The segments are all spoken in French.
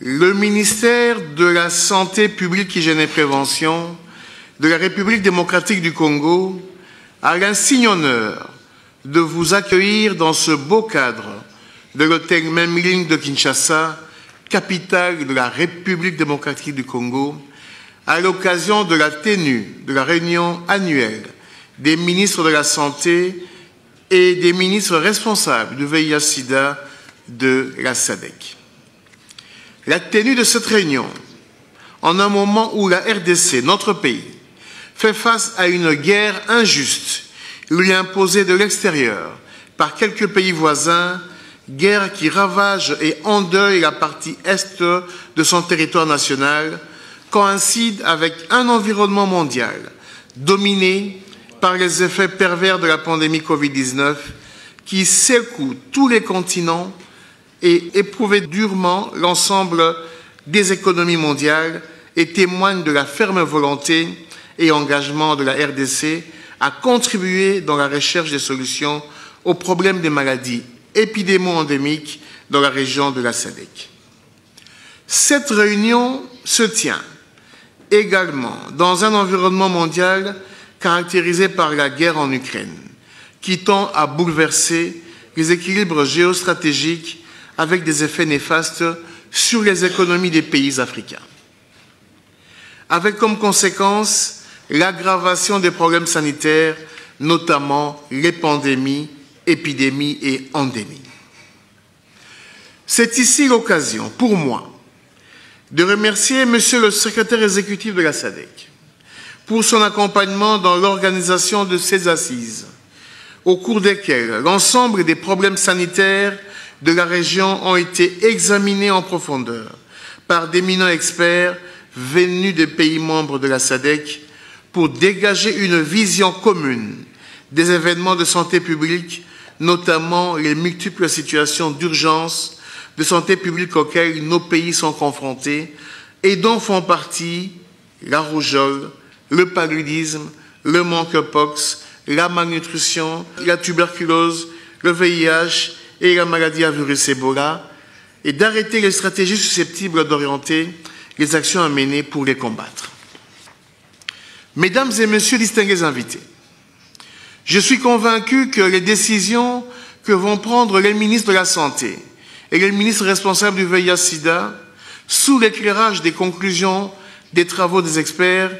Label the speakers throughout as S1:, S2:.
S1: Le ministère de la Santé publique, Hygiène et Prévention de la République démocratique du Congo a l'insigne honneur de vous accueillir dans ce beau cadre de l'hôtel Memling de Kinshasa, capitale de la République démocratique du Congo, à l'occasion de la tenue de la réunion annuelle des ministres de la Santé et des ministres responsables du VIH-Sida de la SADC. La tenue de cette réunion, en un moment où la RDC, notre pays, fait face à une guerre injuste, lui imposée de l'extérieur par quelques pays voisins, guerre qui ravage et endeuille la partie est de son territoire national, coïncide avec un environnement mondial dominé par les effets pervers de la pandémie Covid-19 qui secoue tous les continents et éprouve durement l'ensemble des économies mondiales et témoigne de la ferme volonté et engagement de la RDC à contribuer dans la recherche des solutions aux problèmes des maladies épidémo-endémiques dans la région de la SADC. Cette réunion se tient également dans un environnement mondial caractérisé par la guerre en Ukraine, qui tend à bouleverser les équilibres géostratégiques avec des effets néfastes sur les économies des pays africains, avec comme conséquence l'aggravation des problèmes sanitaires, notamment les pandémies, épidémies et endémies. C'est ici l'occasion, pour moi, de remercier Monsieur le secrétaire exécutif de la SADC pour son accompagnement dans l'organisation de ces assises, au cours desquelles l'ensemble des problèmes sanitaires de la région ont été examinés en profondeur par d'éminents experts venus des pays membres de la SADC pour dégager une vision commune des événements de santé publique, notamment les multiples situations d'urgence de santé publique auxquelles nos pays sont confrontés et dont font partie la rougeole, le paludisme, le monkeypox, la malnutrition, la tuberculose, le VIH et la maladie à virus Ebola, et d'arrêter les stratégies susceptibles d'orienter les actions à mener pour les combattre. Mesdames et messieurs distingués invités, je suis convaincu que les décisions que vont prendre les ministres de la Santé et les ministres responsables du VIH-Sida, sous l'éclairage des conclusions des travaux des experts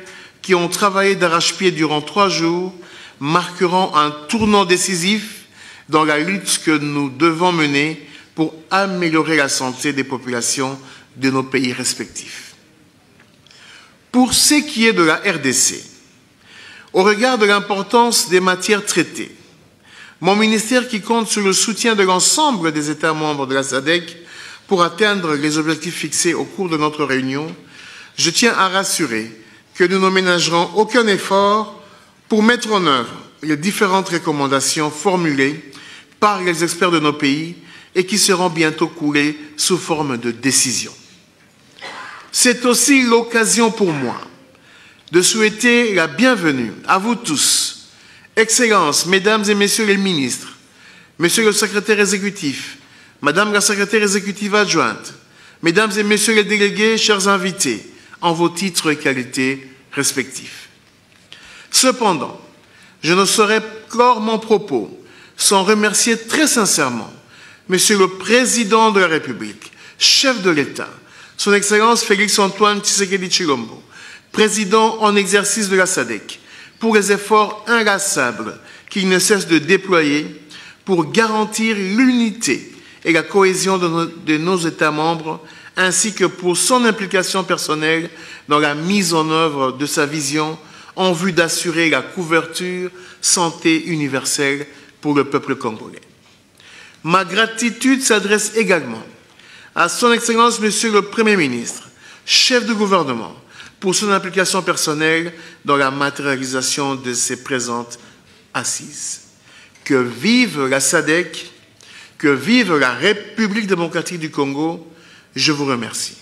S1: qui ont travaillé d'arrache-pied durant 3 jours, marqueront un tournant décisif dans la lutte que nous devons mener pour améliorer la santé des populations de nos pays respectifs. Pour ce qui est de la RDC, au regard de l'importance des matières traitées, mon ministère, qui compte sur le soutien de l'ensemble des États membres de la SADC pour atteindre les objectifs fixés au cours de notre réunion, je tiens à rassurer que nous ne ménagerons aucun effort pour mettre en œuvre les différentes recommandations formulées par les experts de nos pays et qui seront bientôt coulées sous forme de décision. C'est aussi l'occasion pour moi de souhaiter la bienvenue à vous tous, Excellences, Mesdames et Messieurs les ministres, Monsieur le secrétaire exécutif, Madame la secrétaire exécutive adjointe, Mesdames et Messieurs les délégués, chers invités, en vos titres et qualités respectifs. Cependant, je ne saurais clore mon propos sans remercier très sincèrement Monsieur le Président de la République, chef de l'État, Son Excellence Félix-Antoine Tshisekedi Tshilombo, Président en exercice de la SADC, pour les efforts inlassables qu'il ne cesse de déployer pour garantir l'unité et la cohésion de nos États membres, ainsi que pour son implication personnelle dans la mise en œuvre de sa vision en vue d'assurer la couverture santé universelle pour le peuple congolais. Ma gratitude s'adresse également à Son Excellence Monsieur le Premier ministre, chef du gouvernement, pour son implication personnelle dans la matérialisation de ces présentes assises. Que vive la SADC, que vive la République démocratique du Congo, je vous remercie.